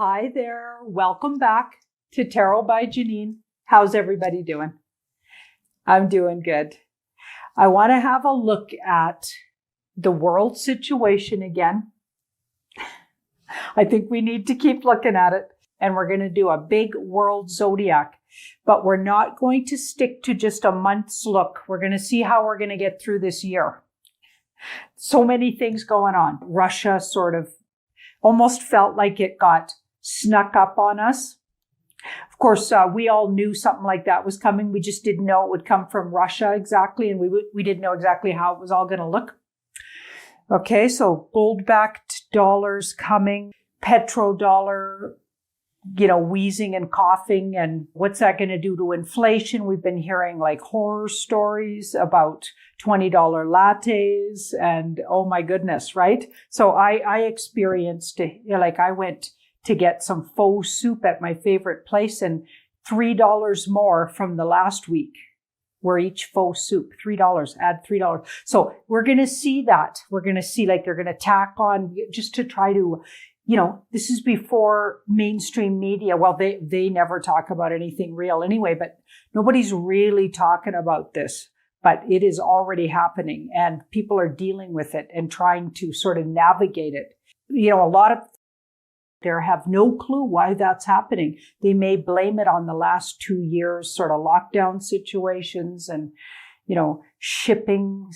Hi there. Welcome back to Tarot by Janine. How's everybody doing? I'm doing good. I want to have a look at the world situation again. I think we need to keep looking at it, and we're going to do a big world zodiac, but we're not going to stick to just a month's look. We're going to see how we're going to get through this year. So many things going on. Russia sort of almost felt like it got snuck up on us. Of course, we all knew something like that was coming. We just didn't know it would come from Russia exactly, and we didn't know exactly how it was all going to look. Okay, so gold-backed dollars coming, petrodollar, wheezing and coughing, and what's that going to do to inflation? We've been hearing like horror stories about $20 lattes and oh my goodness, right? So I experienced, I went to get some faux soup at my favorite place and $3 more from the last week were each faux soup, $3, add $3. So we're going to see that. We're going to see like they're going to tack on just to try to, this is before mainstream media. Well, they never talk about anything real anyway, but nobody's really talking about this. But it is already happening and people are dealing with it and trying to sort of navigate it. A lot of there have no clue why that's happening. They may blame it on the last 2 years sort of lockdown situations and, shipping,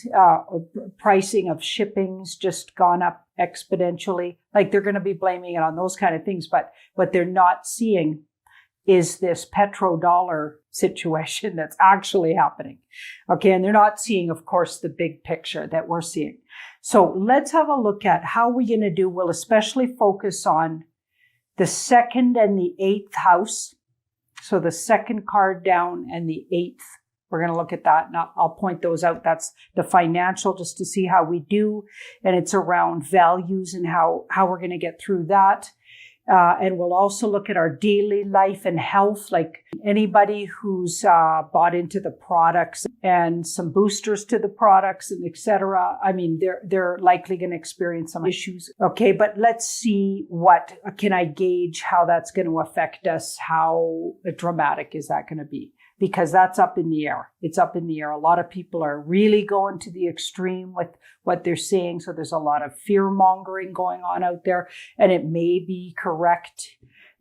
pricing of shipping's just gone up exponentially. Like they're going to be blaming it on those kind of things. But what they're not seeing is this petrodollar situation that's actually happening. Okay. And they're not seeing, of course, the big picture that we're seeing. So let's have a look at how we're going to do. We'll especially focus on the second and the eighth house. So the second card down and the eighth. We're going to look at that and I'll point those out. That's the financial, just to see how we do. And it's around values and how we're going to get through that. And we'll also look at our daily life and health, like anybody who's bought into the products and some boosters to the products and et cetera. I mean, they're likely going to experience some issues. Okay, but let's see what can I gauge how that's going to affect us? How dramatic is that going to be? Because that's up in the air. It's up in the air. A lot of people are really going to the extreme with what they're saying. So there's a lot of fear mongering going on out there, and it may be correct.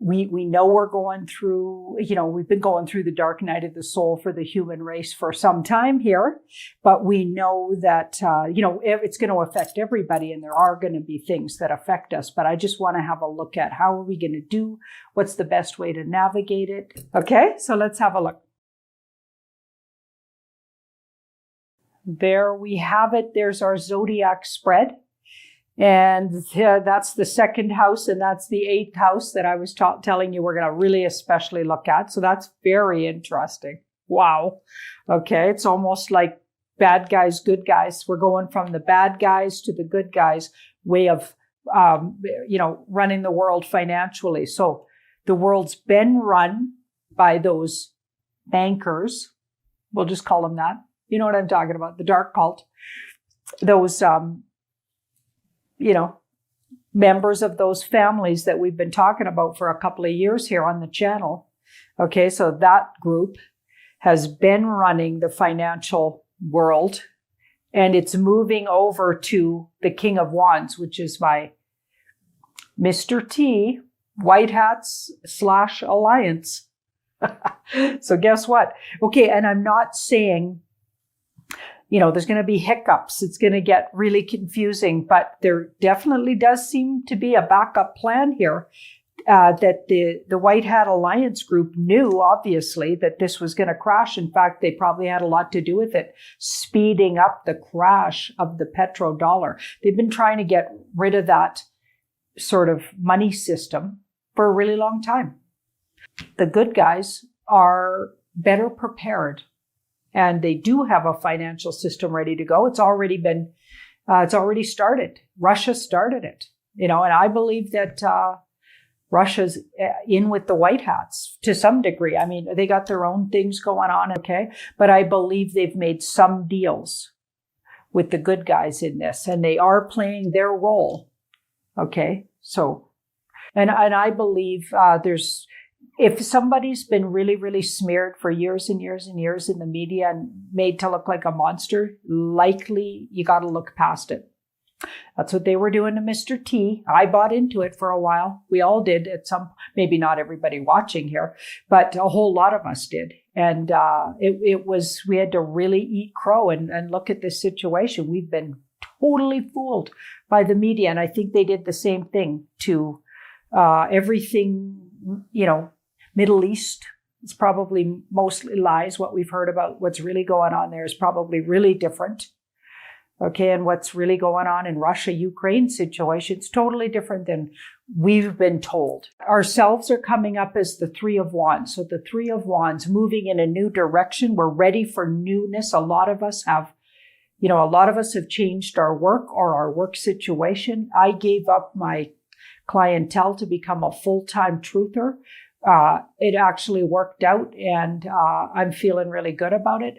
We know we're going through, we've been going through the dark night of the soul for the human race for some time here, but we know that, it's going to affect everybody and there are going to be things that affect us. But I just want to have a look at how are we going to do? What's the best way to navigate it? Okay, so let's have a look. There we have it. There's our zodiac spread. And that's the second house and that's the eighth house that I was telling you we're going to really especially look at. So that's very interesting. Wow. Okay. It's almost like bad guys, good guys. We're going from the bad guys to the good guys way of, running the world financially. So the world's been run by those bankers. We'll just call them that. You know what I'm talking about, the dark cult. Those, members of those families that we've been talking about for a couple of years here on the channel. Okay, so that group has been running the financial world and it's moving over to the King of Wands, which is my Mr. T, White Hats / Alliance. So guess what? Okay, and I'm not saying there's going to be hiccups. It's going to get really confusing, but there definitely does seem to be a backup plan here that the White Hat Alliance group knew, obviously, that this was going to crash. In fact, they probably had a lot to do with it, speeding up the crash of the petrodollar. They've been trying to get rid of that sort of money system for a really long time. The good guys are better prepared. And they do have a financial system ready to go. It's already started. Russia started it, and I believe that Russia's in with the White Hats to some degree. I mean, they got their own things going on, okay? But I believe they've made some deals with the good guys in this, and they are playing their role, okay? So And I believe if somebody's been really, really smeared for years and years and years in the media and made to look like a monster, likely you got to look past it. That's what they were doing to Mr. T. I bought into it for a while. We all did at some, maybe not everybody watching here, but a whole lot of us did. And we had to really eat crow and look at this situation. We've been totally fooled by the media. And I think they did the same thing to everything, Middle East. It's probably mostly lies. What we've heard about what's really going on there is probably really different. Okay, and what's really going on in Russia-Ukraine situation is totally different than we've been told. Ourselves are coming up as the Three of Wands. So the Three of Wands moving in a new direction. We're ready for newness. A lot of us have changed our work or our work situation. I gave up my clientele to become a full-time truther. It actually worked out, and I'm feeling really good about it.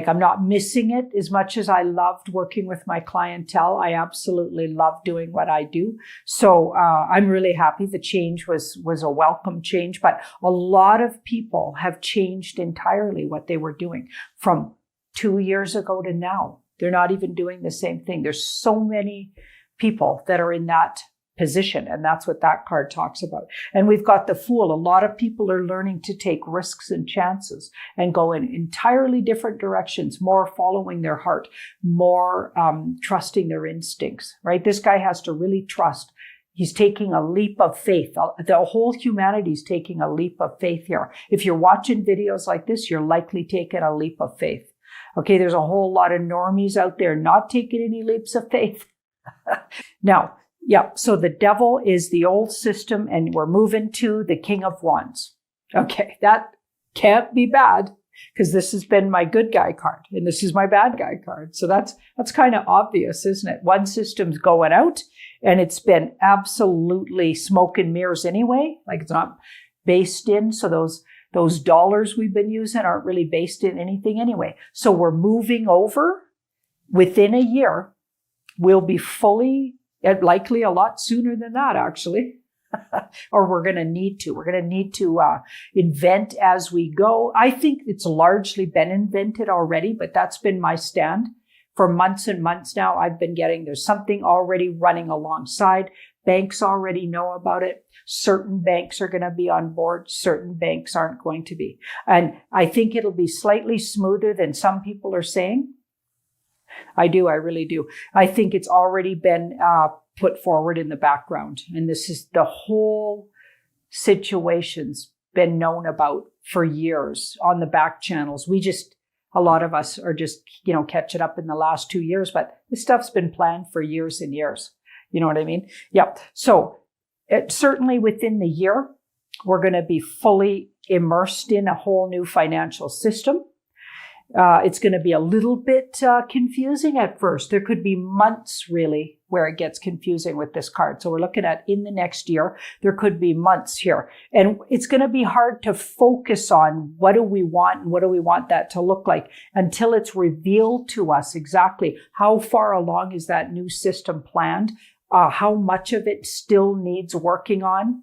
I'm not missing it as much as I loved working with my clientele. I absolutely love doing what I do. So I'm really happy. The change was a welcome change, but a lot of people have changed entirely what they were doing from 2 years ago to now. They're not even doing the same thing. There's so many people that are in that position, and that's what that card talks about. And we've got the Fool. A lot of people are learning to take risks and chances and go in entirely different directions, more following their heart, more trusting their instincts, right? This guy has to really trust. He's taking a leap of faith. The whole humanity is taking a leap of faith here. If you're watching videos like this, you're likely taking a leap of faith. Okay, there's a whole lot of normies out there not taking any leaps of faith. Now, yeah, so the Devil is the old system, and we're moving to the King of Wands. Okay, that can't be bad, because this has been my good guy card, and this is my bad guy card. So that's kind of obvious, isn't it? One system's going out, and it's been absolutely smoke and mirrors anyway. Like, it's not based in, so those dollars we've been using aren't really based in anything anyway. So we're moving over within a year. We'll be fully, likely a lot sooner than that, actually. Or we're going to need to. We're going to need to invent as we go. I think it's largely been invented already, but that's been my stand for months and months now. I've been there's something already running alongside. Banks already know about it. Certain banks are going to be on board. Certain banks aren't going to be. And I think it'll be slightly smoother than some people are saying. I really do. I think it's already been put forward in the background. And this is the whole situation's been known about for years on the back channels. A lot of us are just, catching up in the last 2 years, but this stuff's been planned for years and years. You know what I mean? Yep. So certainly within the year, we're going to be fully immersed in a whole new financial system. It's going to be a little bit confusing at first. There could be months really where it gets confusing with this card. So we're looking at in the next year, there could be months here. And it's going to be hard to focus on what do we want and what do we want that to look like until it's revealed to us exactly how far along is that new system planned, how much of it still needs working on.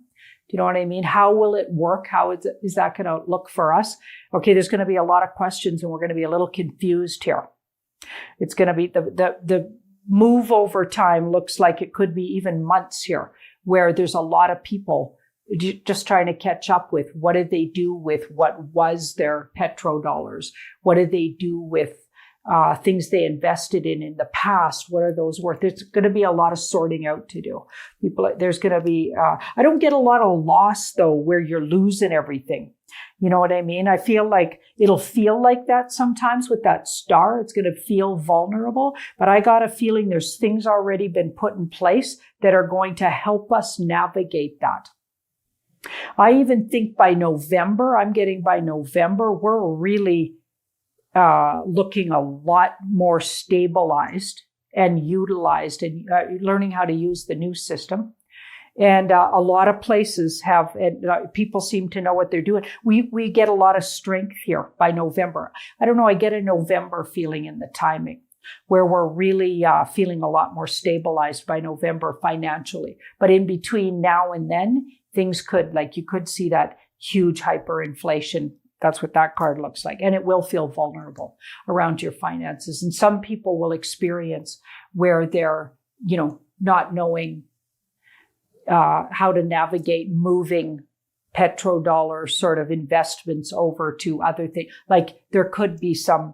Do you know what I mean? How will it work? How is that going to look for us? Okay, there's going to be a lot of questions, and we're going to be a little confused here. It's going to be the move over time looks like it could be even months here, where there's a lot of people just trying to catch up with what did they do with what was their petrodollars? What did they do with things they invested in the past? What are those worth? There's going to be a lot of sorting out to do. There's going to be, I don't get a lot of loss though, where you're losing everything. You know what I mean? I feel like it'll feel like that sometimes with that star. It's going to feel vulnerable, but I got a feeling there's things already been put in place that are going to help us navigate that. I even think by November, we're really looking a lot more stabilized and utilized and learning how to use the new system. And a lot of places have, and people seem to know what they're doing. We get a lot of strength here by November. I don't know, I get a November feeling in the timing. where we're really feeling a lot more stabilized by November financially. But in between now and then, things could, like you could see that huge hyperinflation. That's what that card looks like. And it will feel vulnerable around your finances. And some people will experience where they're, not knowing how to navigate moving petrodollar sort of investments over to other things. Like there could be some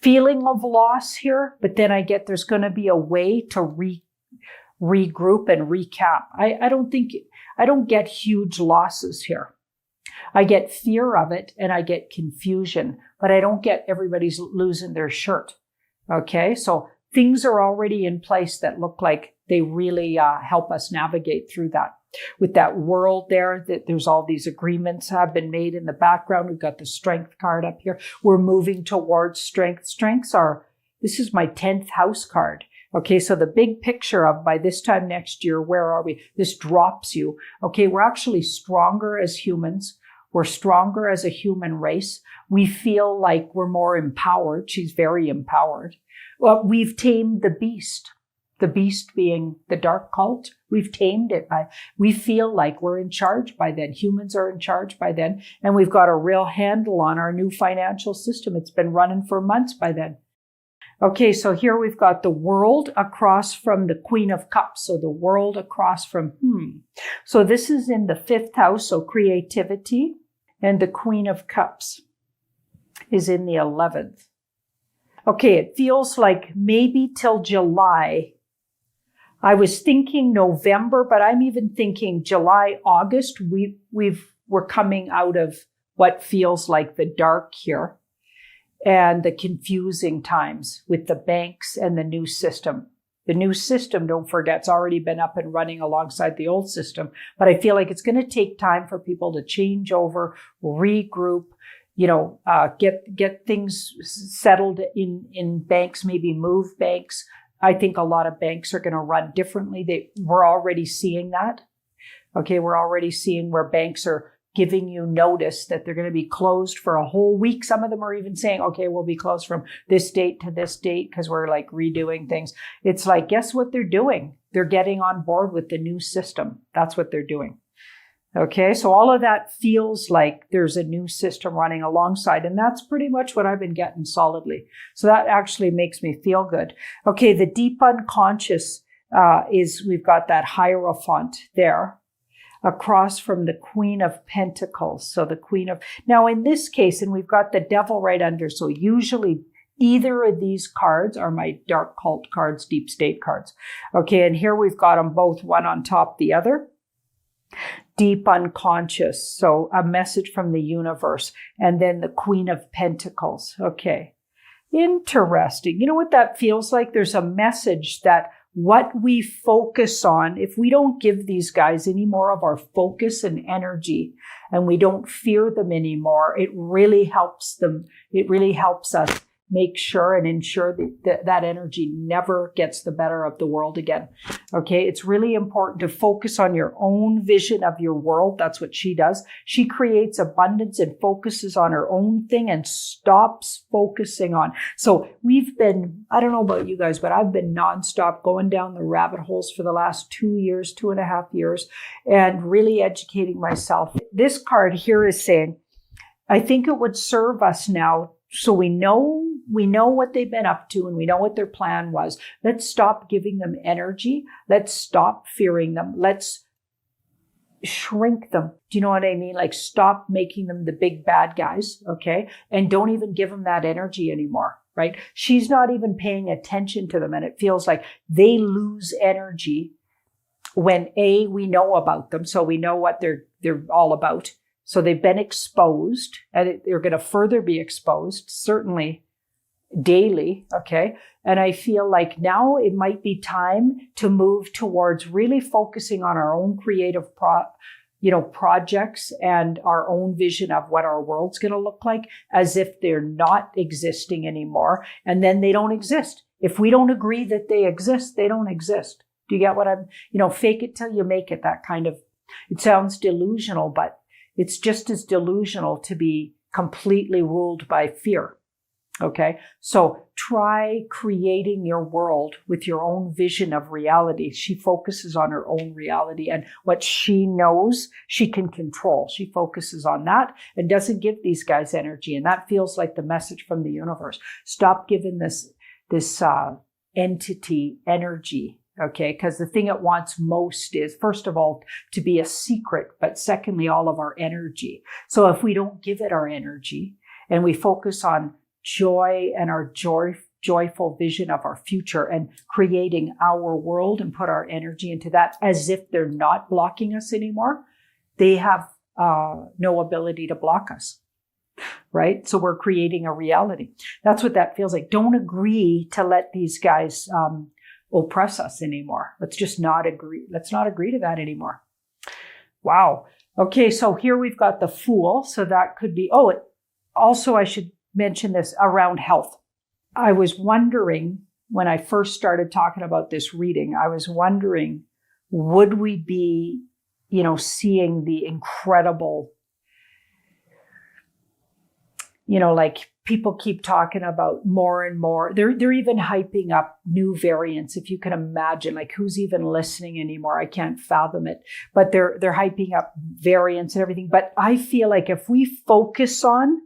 feeling of loss here, but then I get there's going to be a way to regroup and recap. I don't get huge losses here. I get fear of it and I get confusion, but I don't get everybody's losing their shirt. Okay. So things are already in place that look like they really help us navigate through that. With that world there, that there's all these agreements have been made in the background. We've got the strength card up here. We're moving towards strength. This is my 10th house card. Okay, so the big picture of by this time next year, where are we? This drops you. Okay, we're actually stronger as humans. We're stronger as a human race. We feel like we're more empowered. She's very empowered. Well, we've tamed the beast being the dark cult. We've tamed it. We feel like we're in charge by then. Humans are in charge by then. And we've got a real handle on our new financial system. It's been running for months by then. Okay, so here we've got the world across from the Queen of Cups. So the world across from, So this is in the 5th house, so creativity. And the Queen of Cups is in the 11th. Okay, it feels like maybe till July. I was thinking November, but I'm even thinking July, August. We're coming out of what feels like the dark here and the confusing times with the banks and the new system. The new system, don't forget, it's already been up and running alongside the old system. But I feel like it's going to take time for people to change over, regroup, get things settled in banks, maybe move banks. I think a lot of banks are going to run differently. We're already seeing that. Okay, we're already seeing where banks are giving you notice that they're going to be closed for a whole week. Some of them are even saying, okay, we'll be closed from this date to this date because we're like redoing things. It's like, guess what they're doing? They're getting on board with the new system. That's what they're doing. Okay, so all of that feels like there's a new system running alongside, and that's pretty much what I've been getting solidly. So that actually makes me feel good. Okay, the deep unconscious we've got that Hierophant there across from the Queen of Pentacles. So the now in this case, and we've got the Devil right under, so usually either of these cards are my dark cult cards, deep state cards. Okay, and here we've got them both, one on top the other. Deep unconscious, so a message from the universe, and then the Queen of Pentacles. Okay, interesting. You know what that feels like? There's a message that what we focus on, if we don't give these guys any more of our focus and energy, and we don't fear them anymore, it really helps them. It really helps us make sure and ensure that energy never gets the better of the world again. Okay, it's really important to focus on your own vision of your world. That's what she does. She creates abundance and focuses on her own thing and stops focusing on. So I don't know about you guys, but I've been nonstop going down the rabbit holes for the last 2.5 years, and really educating myself. This card here is saying, I think it would serve us now. So we know what they've been up to and we know what their plan was. Let's stop giving them energy. Let's stop fearing them. Let's shrink them. Do you know what I mean? Like stop making them the big bad guys. Okay. And don't even give them that energy anymore. Right. She's not even paying attention to them. And it feels like they lose energy when we know about them. So we know what they're all about. So they've been exposed, and they're going to further be exposed, certainly daily, okay? And I feel like now it might be time to move towards really focusing on our own creative projects and our own vision of what our world's going to look like, as if they're not existing anymore, and then they don't exist. If we don't agree that they exist, they don't exist. Do you get what fake it till you make it, that kind of, it sounds delusional, but it's just as delusional to be completely ruled by fear. Okay, so try creating your world with your own vision of reality. She focuses on her own reality and what she knows she can control. She focuses on that and doesn't give these guys energy. And that feels like the message from the universe. Stop giving this entity energy. Okay, because the thing it wants most is, first of all, to be a secret, but secondly, all of our energy. So if we don't give it our energy and we focus on joy and our joyful vision of our future and creating our world and put our energy into that as if they're not blocking us anymore, they have no ability to block us, right? So we're creating a reality. That's what that feels like. Don't agree to let these guys oppress us anymore. Let's just not agree. Let's not agree to that anymore. Wow. Okay, so here we've got the Fool. So that could be, also I should mention this around health. I was wondering when I first started talking about this reading, I was wondering, would we be, seeing the incredible, like people keep talking about more and more. They're even hyping up new variants. If you can imagine, like who's even listening anymore? I can't fathom it, but they're hyping up variants and everything. But I feel like if we focus on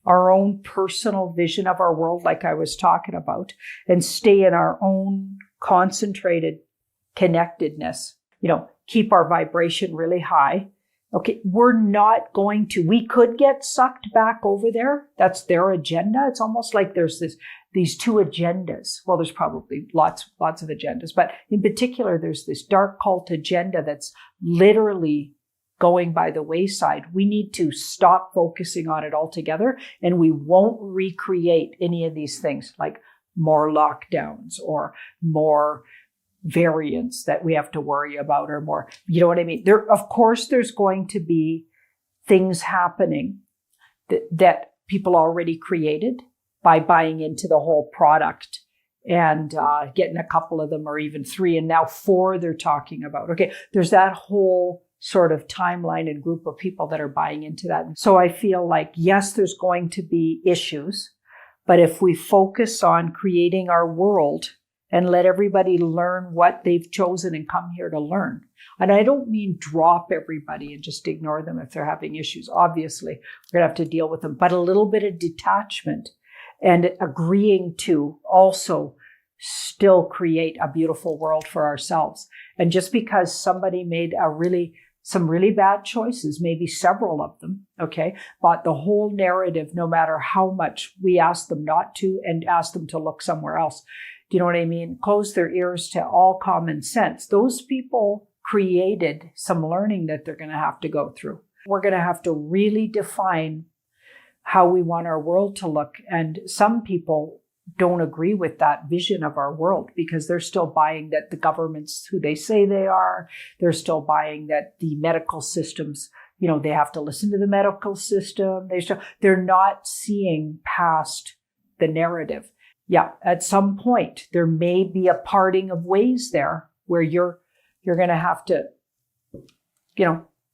our own personal vision of our world, like I was talking about, and stay in our own concentrated connectedness, keep our vibration really high. Okay, we could get sucked back over there. That's their agenda. It's almost like there's these two agendas. Well, there's probably lots of agendas, but in particular, there's this dark cult agenda that's literally going by the wayside. We need to stop focusing on it altogether, and we won't recreate any of these things like more lockdowns or more variants that we have to worry about or more, you know what I mean? Of course, there's going to be things happening that people already created by buying into the whole product and getting a couple of them or even 3 and now 4 they're talking about. Okay, there's that whole sort of timeline and group of people that are buying into that. So I feel like, yes, there's going to be issues, but if we focus on creating our world and let everybody learn what they've chosen and come here to learn. And I don't mean drop everybody and just ignore them if they're having issues. Obviously, we're going to have to deal with them, but a little bit of detachment and agreeing to also still create a beautiful world for ourselves. And just because somebody made some really bad choices, maybe several of them, okay, but the whole narrative, no matter how much we ask them not to and ask them to look somewhere else, do you know what I mean? Close their ears to all common sense. Those people created some learning that they're going to have to go through. We're going to have to really define how we want our world to look. And some people don't agree with that vision of our world because they're still buying that the government's who they say they are. They're still buying that the medical systems, they have to listen to the medical system. They're not seeing past the narrative. Yeah, at some point, there may be a parting of ways there where you're going to have to,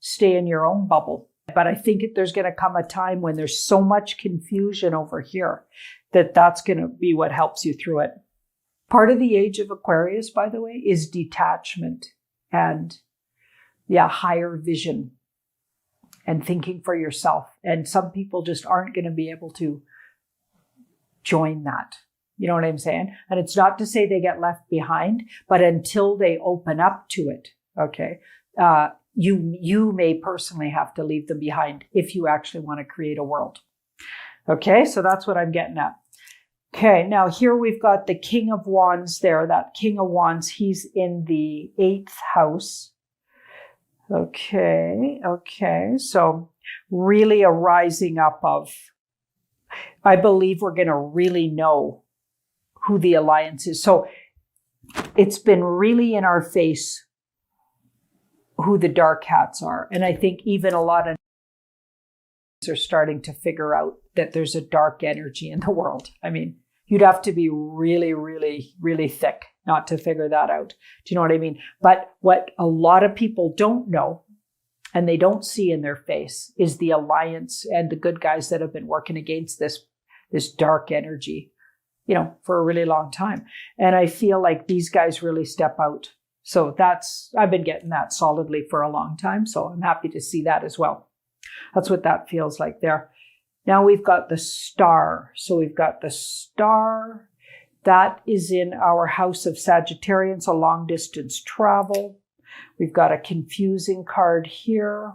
stay in your own bubble. But I think there's going to come a time when there's so much confusion over here that's going to be what helps you through it. Part of the age of Aquarius, by the way, is detachment and, higher vision and thinking for yourself. And some people just aren't going to be able to join that. You know what I'm saying? And it's not to say they get left behind, but until they open up to it, okay, you may personally have to leave them behind if you actually want to create a world. Okay, so that's what I'm getting at. Okay, now here we've got the King of Wands there. That King of Wands, he's in the 8th house. Okay, so really a rising up of, I believe we're going to really know who the alliance is. So it's been really in our face who the dark hats are. And I think even a lot of are starting to figure out that there's a dark energy in the world. I mean, you'd have to be really, really, really thick not to figure that out. Do you know what I mean? But what a lot of people don't know and they don't see in their face is the alliance and the good guys that have been working against this this dark energy, for a really long time. And I feel like these guys really step out. So I've been getting that solidly for a long time. So I'm happy to see that as well. That's what that feels like there. Now we've got the star. So we've got the star that is in our house of Sagittarians, a long distance travel. We've got a confusing card here.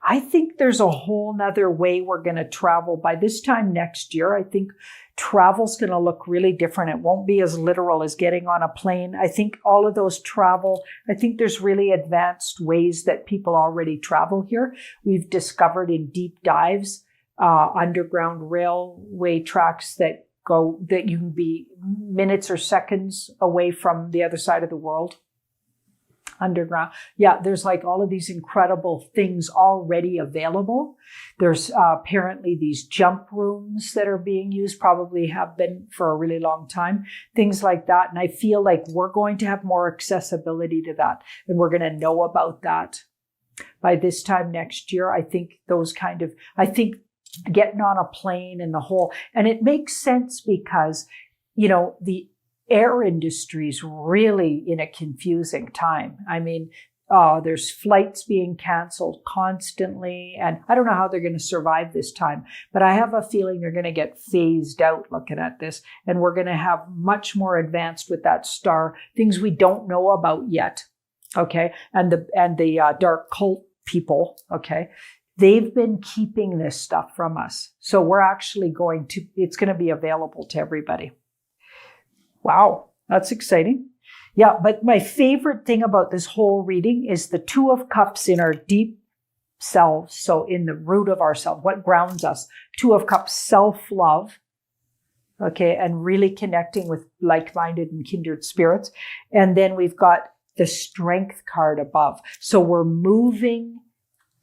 I think there's a whole nother way we're going to travel. By this time next year, I think travel's going to look really different. It won't be as literal as getting on a plane. I think all of those I think there's really advanced ways that people already travel here. We've discovered in deep dives, underground railway tracks that you can be minutes or seconds away from the other side of the world. Underground. Yeah, there's like all of these incredible things already available. There's apparently these jump rooms that are being used, probably have been for a really long time, things like that. And I feel like we're going to have more accessibility to that, and we're going to know about that by this time next year. I think getting on a plane and it makes sense because, the air industry is really in a confusing time. I mean, there's flights being canceled constantly, and I don't know how they're going to survive this time, but I have a feeling they're going to get phased out looking at this, and we're going to have much more advanced with that star, things we don't know about yet. Okay. And the dark cult people. Okay. They've been keeping this stuff from us. So we're actually it's going to be available to everybody. Wow, that's exciting. Yeah, but my favorite thing about this whole reading is the Two of Cups in our deep selves. So in the root of ourselves, what grounds us. Two of Cups, self-love. Okay, and really connecting with like-minded and kindred spirits. And then we've got the Strength card above. So we're moving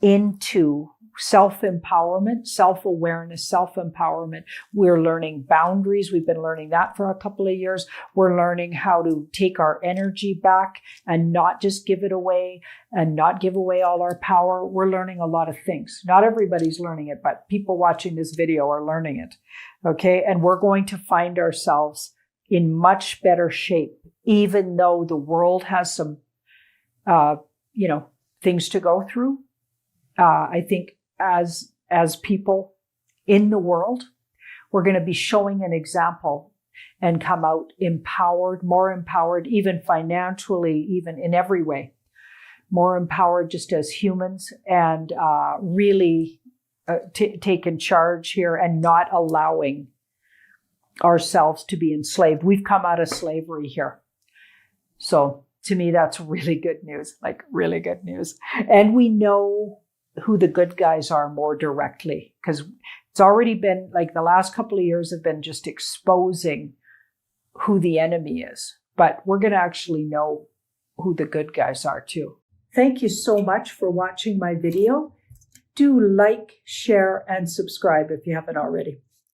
into self-empowerment, self-awareness, self-empowerment. We're learning boundaries. We've been learning that for a couple of years. We're learning how to take our energy back and not just give it away and not give away all our power. We're learning a lot of things. Not everybody's learning it, but people watching this video are learning it. Okay. And we're going to find ourselves in much better shape, even though the world has some, things to go through. I think as people in the world, we're going to be showing an example and come out empowered, more empowered, even financially, even in every way, more empowered just as humans, and really taking charge here and not allowing ourselves to be enslaved. We've come out of slavery here. So to me, that's really good news, like really good news. And we know who the good guys are more directly, because it's already been like the last couple of years have been just exposing who the enemy is, but we're going to actually know who the good guys are too. Thank you so much for watching my video. Do like, share, and subscribe if you haven't already.